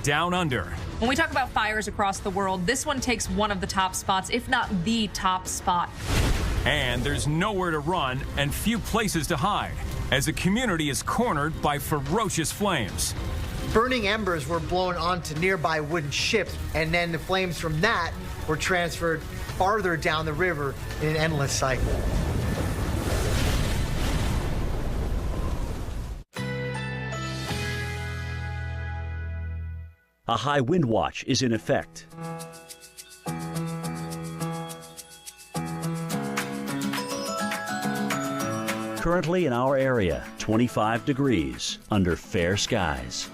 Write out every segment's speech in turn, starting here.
Down under. When we talk about fires across the world, this one takes one of the top spots, if not the top spot. And there's nowhere to run and few places to hide, as the community is cornered by ferocious flames. Burning embers were blown onto nearby wooden ships, and then the flames from that were transferred farther down the river in an endless cycle. A high wind watch is in effect. Currently in our area, 25 degrees under fair skies.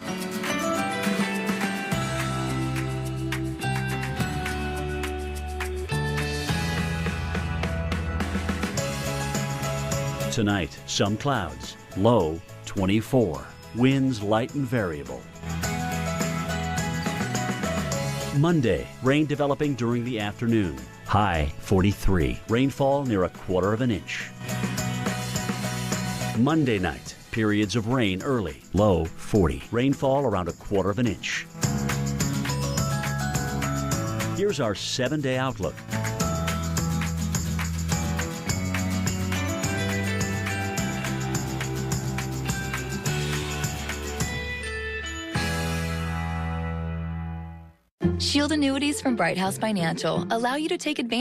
Tonight, some clouds, low 24, winds light and variable. Monday, rain developing during the afternoon, high 43, rainfall near a quarter of an inch. Monday night, periods of rain early, low 40, rainfall around a quarter of an inch. Here's our 7-day outlook. Shield annuities from Bright House Financial allow you to take advantage